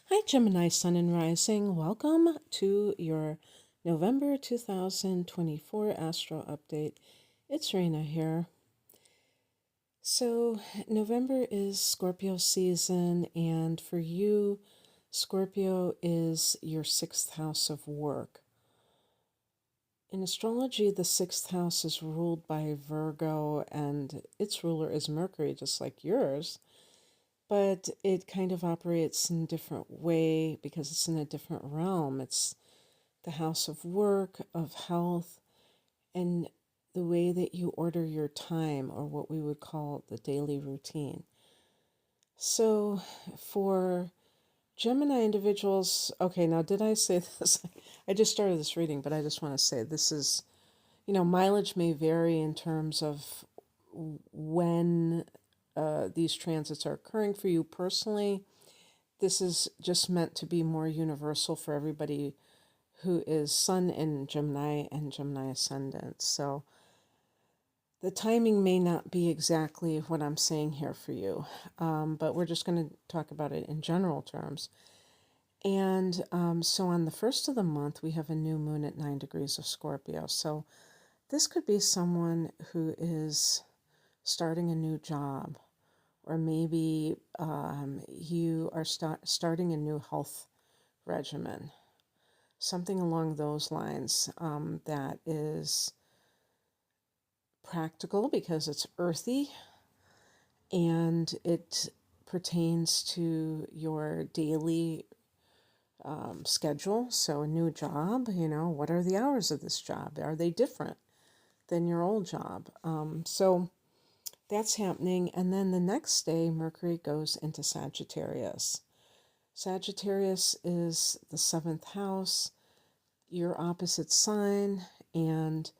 Hi, Gemini Sun and Rising. Welcome to your November 2024 Astro Update. It's Rena here. So, November is Scorpio season, and for you, Scorpio is your sixth house of work. In astrology, the sixth house is ruled by Virgo, and its ruler is Mercury, just like yours. But it kind of operates in a different way because it's in a different realm. It's the house of work, of health, and the way that you order your time, or what we would call the daily routine. So, for Gemini individuals, okay, now did I say this? I just started this reading, but I just want to say this is, mileage may vary in terms of when these transits are occurring for you personally. This is just meant to be more universal for everybody who is Sun in Gemini and Gemini ascendant. So the timing may not be exactly what I'm saying here for you, but we're just going to talk about it in general terms. And so on the first of the month, we have a new moon at 9 degrees of Scorpio. So this could be someone who is starting a new job, or maybe you are starting a new health regimen, something along those lines that is practical because it's earthy and it pertains to your daily schedule. So, a new job, what are the hours of this job? Are they different than your old job? So, that's happening. And then the next day, Mercury goes into Sagittarius. Sagittarius is the seventh house, your opposite sign, and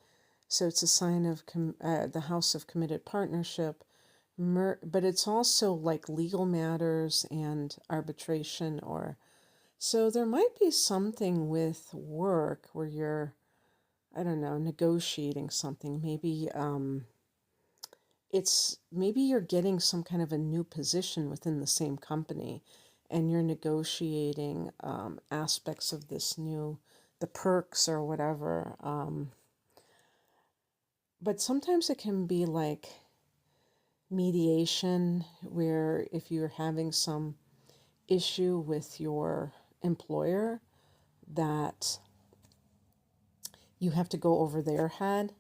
so it's a sign of the house of committed partnership, but it's also like legal matters and arbitration, or so there might be something with work where you're, I don't know, negotiating something. Maybe you're getting some kind of a new position within the same company, and you're negotiating aspects of this new, the perks or whatever. But sometimes it can be like mediation, where if you're having some issue with your employer, that you have to go over their head.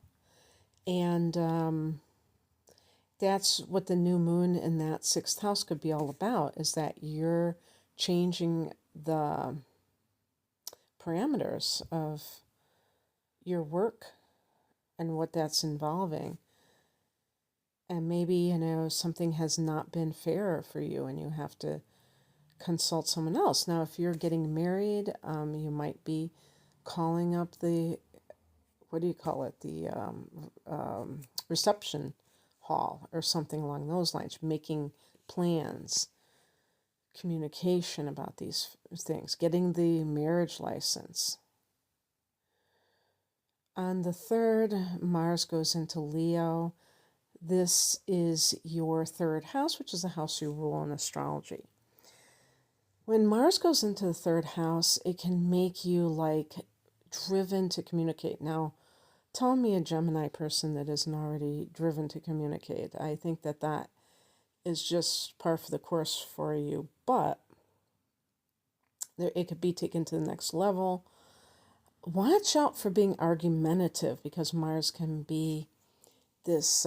And that's what the new moon in that sixth house could be all about, is that you're changing the parameters of your work and what that's involving. And maybe, something has not been fair for you and you have to consult someone else. Now, if you're getting married, you might be calling up the, what do you call it, the reception hall or something along those lines, making plans, communication about these things, getting the marriage license. On the 3rd, Mars goes into Leo. This is your 3rd house, which is the house you rule in astrology. When Mars goes into the 3rd house, it can make you like driven to communicate. Now, tell me a Gemini person that isn't already driven to communicate. I think that is just par for the course for you, but it could be taken to the next level. Watch out for being argumentative, because Mars can be this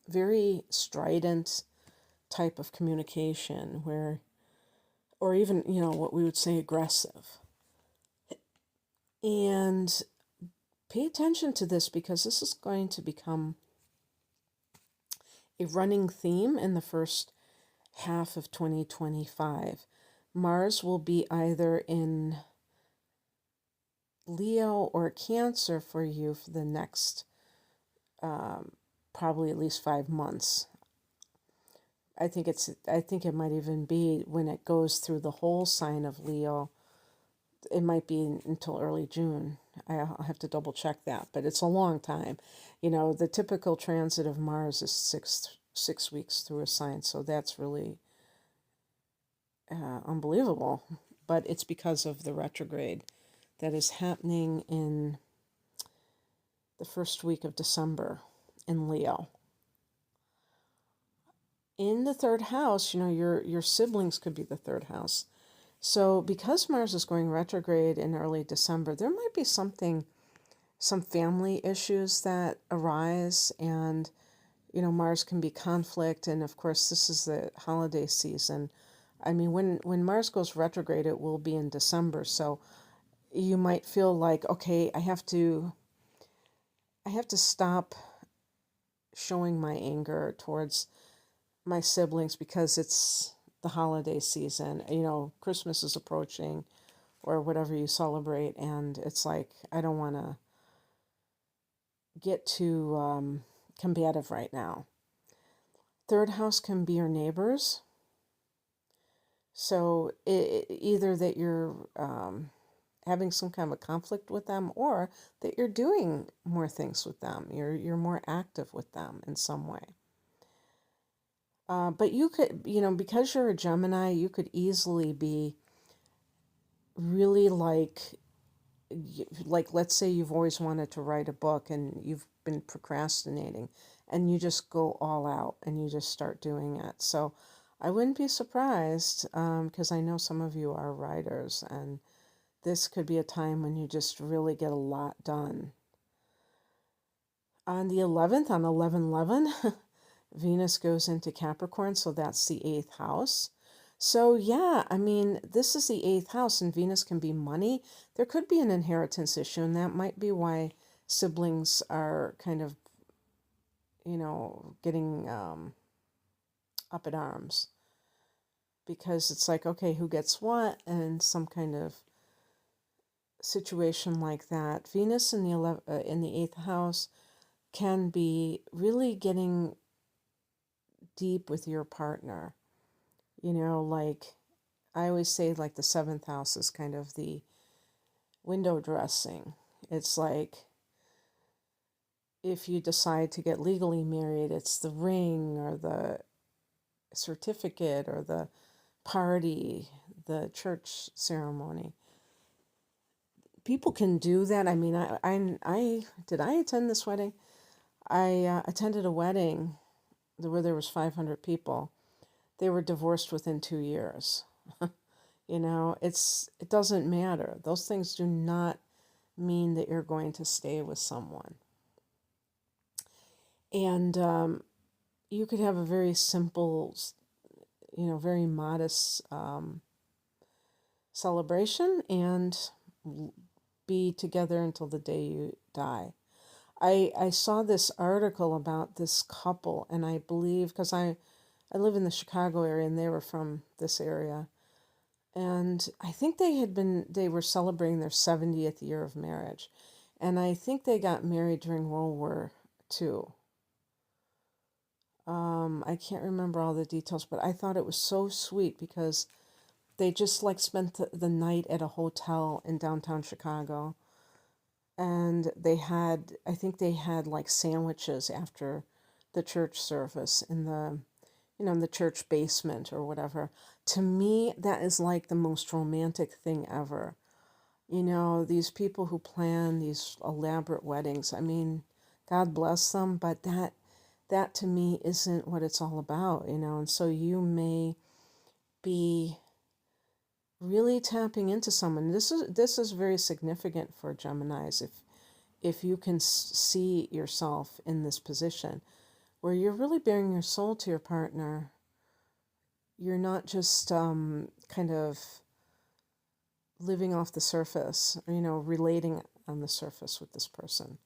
very strident type of communication where, or even, what we would say aggressive. And pay attention to this, because this is going to become a running theme in the first half of 2025. Mars will be either in Leo or Cancer for you for the next probably at least 5 months. I think it might even be when it goes through the whole sign of Leo. It might be until early June. I'll have to double check that, but it's a long time. The typical transit of Mars is six weeks through a sign, so that's really unbelievable. But it's because of the retrograde that is happening in the first week of December in Leo. In the third house, your siblings could be the third house. So because Mars is going retrograde in early December, there might be some family issues that arise, and Mars can be conflict, and of course this is the holiday season. I mean, when Mars goes retrograde, it will be in December, so you might feel like, okay, I have to stop showing my anger towards my siblings because it's the holiday season. Christmas is approaching or whatever you celebrate, and it's like, I don't want to get too combative right now. Third house can be your neighbors. So either that you're having some kind of a conflict with them, or that you're doing more things with them. You're more active with them in some way. But you could, because you're a Gemini, you could easily be really like, let's say you've always wanted to write a book and you've been procrastinating, and you just go all out and you just start doing it. So I wouldn't be surprised, because I know some of you are writers, and this could be a time when you just really get a lot done. On the 11th, on 11/11, Venus goes into Capricorn, so that's the 8th house. So yeah, I mean, this is the 8th house, and Venus can be money. There could be an inheritance issue, and that might be why siblings are kind of, getting up in arms. Because it's like, okay, who gets what, and some kind of situation like that. Venus in the 8th house can be really getting deep with your partner. Like I always say, like the 7th house is kind of the window dressing. It's like if you decide to get legally married, it's the ring or the certificate or the party, the church ceremony. People can do that. I mean, I did I attend this wedding? I attended a wedding where there was 500 people. They were divorced within 2 years. It doesn't matter. Those things do not mean that you're going to stay with someone. And you could have a very simple, very modest celebration and be together until the day you die. I saw this article about this couple, and I believe, because I live in the Chicago area and they were from this area, and I think they were celebrating their 70th year of marriage, and I think they got married during World War II. I can't remember all the details, but I thought it was so sweet because they just like spent the night at a hotel in downtown Chicago, and I think they had like sandwiches after the church service in the church basement or whatever. To me, that is like the most romantic thing ever. These people who plan these elaborate weddings, I mean, God bless them, but that to me isn't what it's all about, and so you may be really tapping into someone. This is very significant for Geminis if you can see yourself in this position where you're really bearing your soul to your partner. You're not just kind of living off the surface, relating on the surface with this person.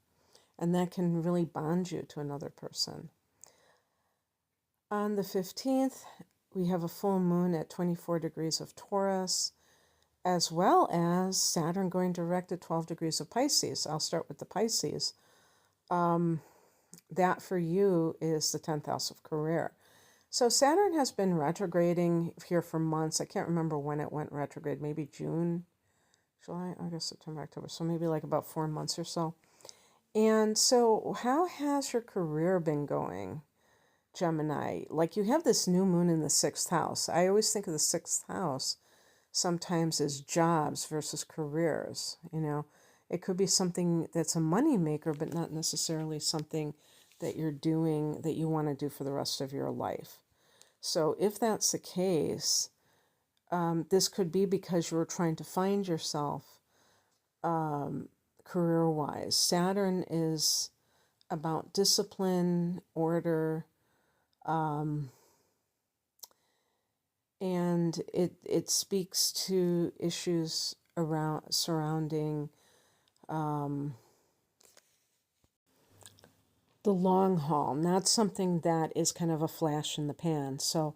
And that can really bond you to another person. On the 15th, we have a full moon at 24 degrees of Taurus, as well as Saturn going direct at 12 degrees of Pisces. I'll start with the Pisces. That for you is the 10th house of career. So Saturn has been retrograding here for months. I can't remember when it went retrograde, maybe June, July, August, September, October. So maybe like about 4 months or so. And so how has your career been going, Gemini, like you have this new moon in the sixth house. I always think of the sixth house sometimes as jobs versus careers. It could be something that's a money maker, but not necessarily something that you're doing that you want to do for the rest of your life. So if that's the case, this could be because you're trying to find yourself career-wise. Saturn is about discipline, order, and it speaks to issues surrounding the long haul, not something that is kind of a flash in the pan. So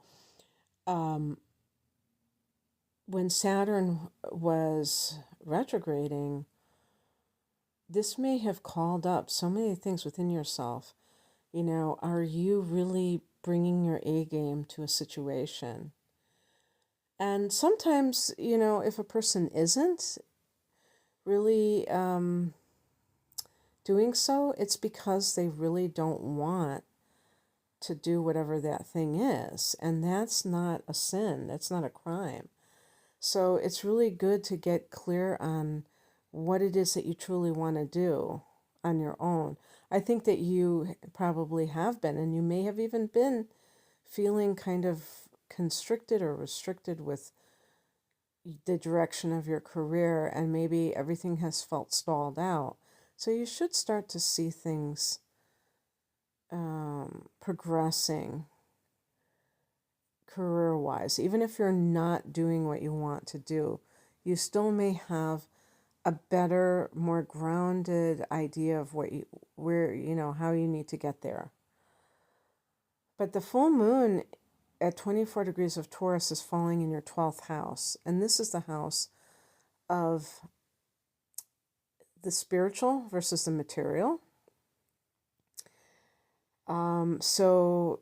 when Saturn was retrograding, this may have called up so many things within yourself. Are you really bringing your A game to a situation? And sometimes, if a person isn't really doing so, it's because they really don't want to do whatever that thing is. And that's not a sin. That's not a crime. So it's really good to get clear on what it is that you truly want to do on your own. I think that you probably have been, and you may have even been feeling kind of constricted or restricted with the direction of your career, and maybe everything has felt stalled out. So you should start to see things progressing career-wise. Even if you're not doing what you want to do, you still may have a better, more grounded idea of how you need to get there. But the full moon at 24 degrees of Taurus is falling in your 12th house. And this is the house of the spiritual versus the material. So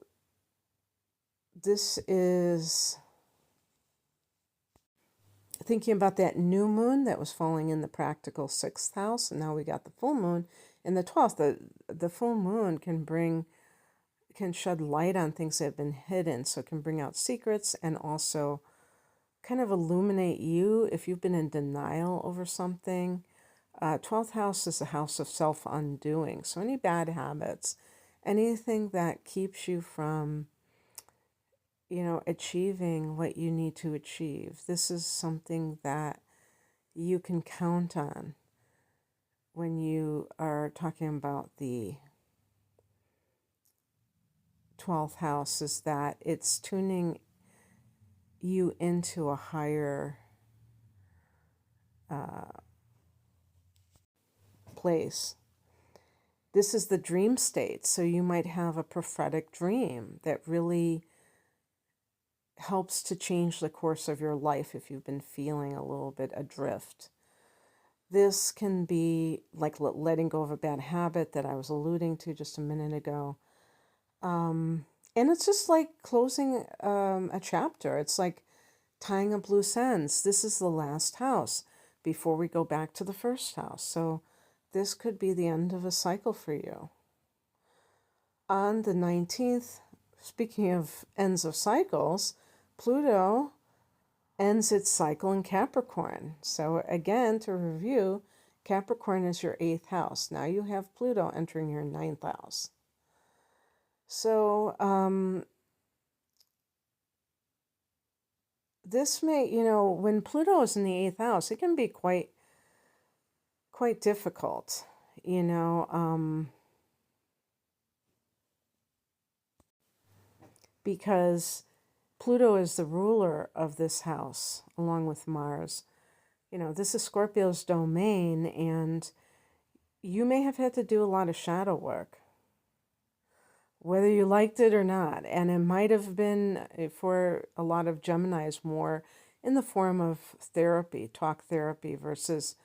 this is thinking about that new moon that was falling in the practical 6th house. And now we got the full moon in the 12th. The full moon can shed light on things that have been hidden. So it can bring out secrets and also kind of illuminate you if you've been in denial over something. 12th house is a house of self-undoing. So any bad habits, anything that keeps you from, achieving what you need to achieve. This is something that you can count on when you are talking about the 12th house, is that it's tuning you into a higher place. This is the dream state, so you might have a prophetic dream that really helps to change the course of your life if you've been feeling a little bit adrift. This can be like letting go of a bad habit that I was alluding to just a minute ago. And it's just like closing a chapter. It's like tying up loose ends. This is the last house before we go back to the first house. So this could be the end of a cycle for you. On the 19th, speaking of ends of cycles, Pluto ends its cycle in Capricorn. So again, to review, Capricorn is your 8th house. Now you have Pluto entering your 9th house. So this may, when Pluto is in the 8th house, it can be quite difficult, because Pluto is the ruler of this house, along with Mars. This is Scorpio's domain, and you may have had to do a lot of shadow work, whether you liked it or not. And it might have been, for a lot of Geminis, more in the form of therapy, talk therapy, versus,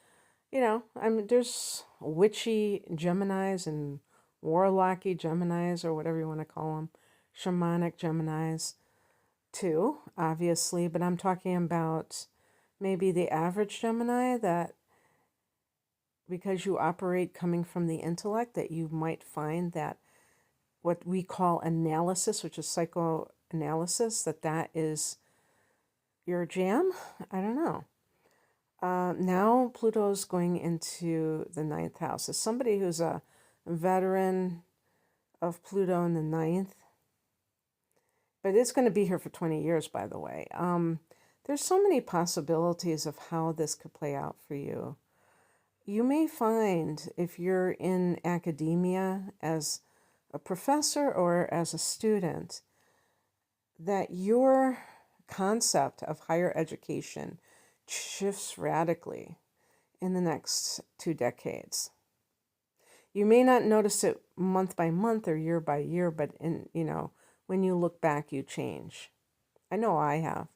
there's witchy Geminis and warlocky Geminis, or whatever you want to call them, shamanic Geminis too, obviously. But I'm talking about maybe the average Gemini, that because you operate coming from the intellect, that you might find that what we call analysis, which is psychoanalysis, that is your jam. I don't know. Now Pluto's going into the ninth house. As somebody who's a veteran of Pluto in the ninth, but it's going to be here for 20 years, by the way. There's so many possibilities of how this could play out for you. You may find, if you're in academia as a professor or as a student, that your concept of higher education shifts radically in the next 2 decades. You may not notice it month by month or year by year, but when you look back, you change. I know I have.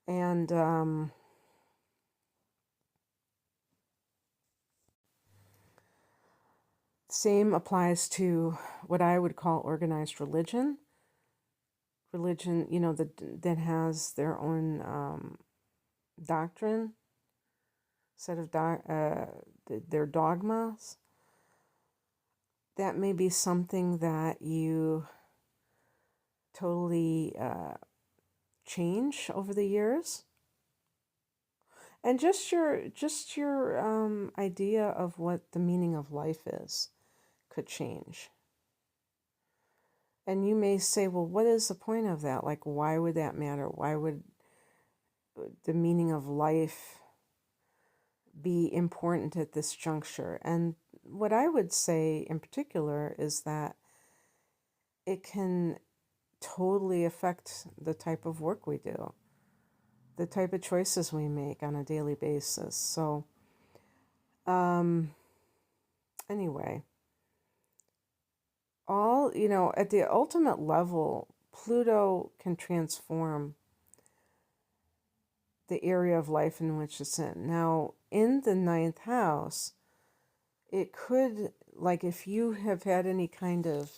And same applies to what I would call organized religion. Religion, that has their own doctrine, set of their dogmas. That may be something that you totally change over the years. And just your idea of what the meaning of life is could change. And you may say, well, what is the point of that? Like, why would that matter? Why would the meaning of life be important at this juncture? And what I would say in particular is that it can totally affect the type of work we do, the type of choices we make on a daily basis. So, anyway, at the ultimate level, Pluto can transform the area of life in which it's in. Now, in the ninth house, it could, like if you have had any kind of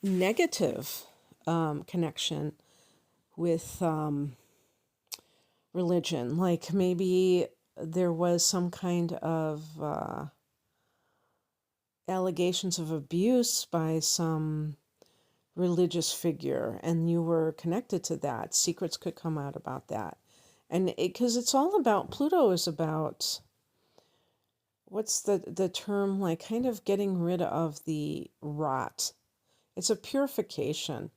negative connection with religion, like maybe there was some kind of allegations of abuse by some religious figure, and you were connected to that, secrets could come out about that. And because it's all about, Pluto is about, what's the term, like kind of getting rid of the rot. It's a purification,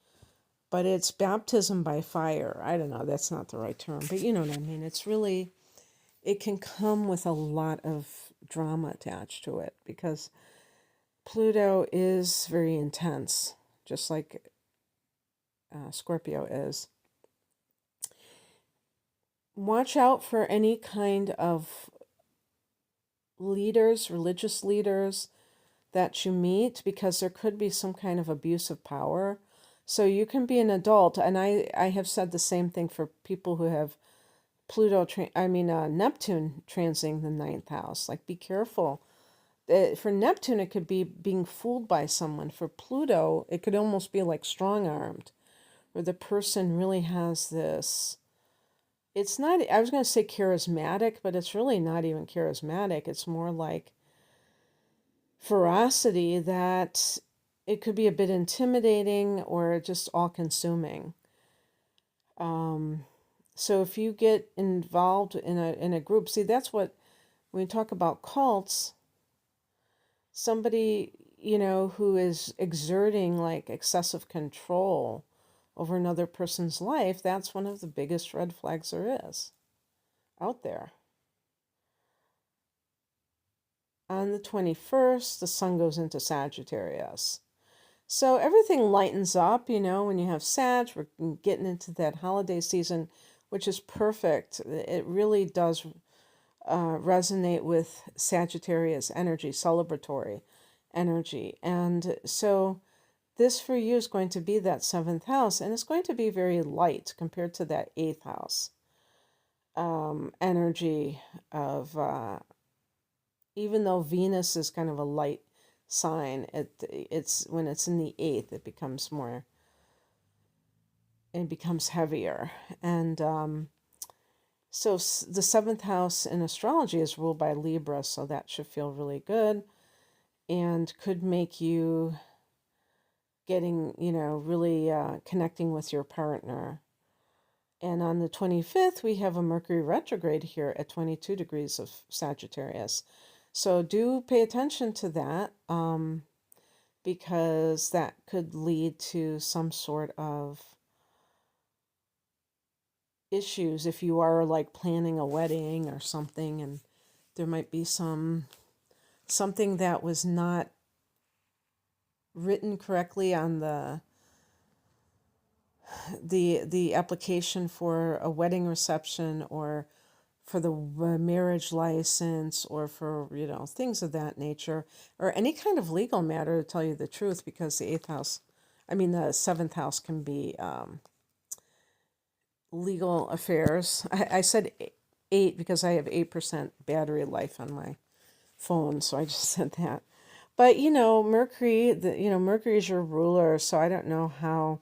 but it's baptism by fire. I don't know, that's not the right term, but you know what I mean. It's really, it can come with a lot of drama attached to it, because Pluto is very intense, just like Scorpio is. Watch out for any kind of leaders, religious leaders that you meet, because there could be some kind of abuse of power. So you can be an adult, and I have said the same thing for people who have Neptune transiting the ninth house. Like, be careful. For Neptune, it could be being fooled by someone. For Pluto, it could almost be like strong-armed, where the person really has this, it's not, I was going to say charismatic, but it's really not even charismatic. It's more like ferocity, that it could be a bit intimidating or just all-consuming. So if you get involved in a group, see, that's what, when we talk about cults, somebody, who is exerting like excessive control over another person's life, that's one of the biggest red flags there is out there. On the 21st, the sun goes into Sagittarius. So everything lightens up, when you have Sag, we're getting into that holiday season, which is perfect. It really does resonate with Sagittarius energy, celebratory energy. And so this for you is going to be that 7th house, and it's going to be very light compared to that 8th house energy of, even though Venus is kind of a light sign, it's when it's in the 8th, it becomes heavier. And so the 7th house in astrology is ruled by Libra, so that should feel really good and could make you getting, really connecting with your partner. And on the 25th, we have a Mercury retrograde here at 22 degrees of Sagittarius. So do pay attention to that, because that could lead to some sort of issues if you are like planning a wedding or something, and there might be something that was not written correctly on the application for a wedding reception, or for the marriage license, or for things of that nature, or any kind of legal matter, to tell you the truth, because the seventh house can be legal affairs. I said 8 because I have 8% battery life on my phone, so I just said that. But Mercury, Mercury is your ruler, so I don't know how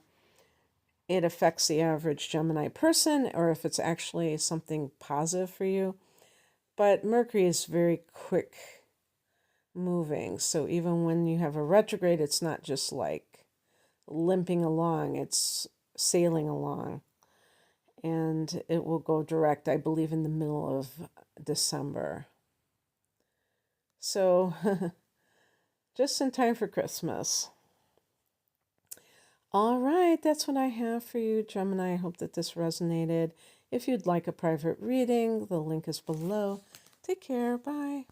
it affects the average Gemini person, or if it's actually something positive for you. But Mercury is very quick moving, so even when you have a retrograde, it's not just like limping along, it's sailing along. And it will go direct, I believe, in the middle of December. So, just in time for Christmas. All right, that's what I have for you, Gemini. I hope that this resonated. If you'd like a private reading, the link is below. Take care. Bye.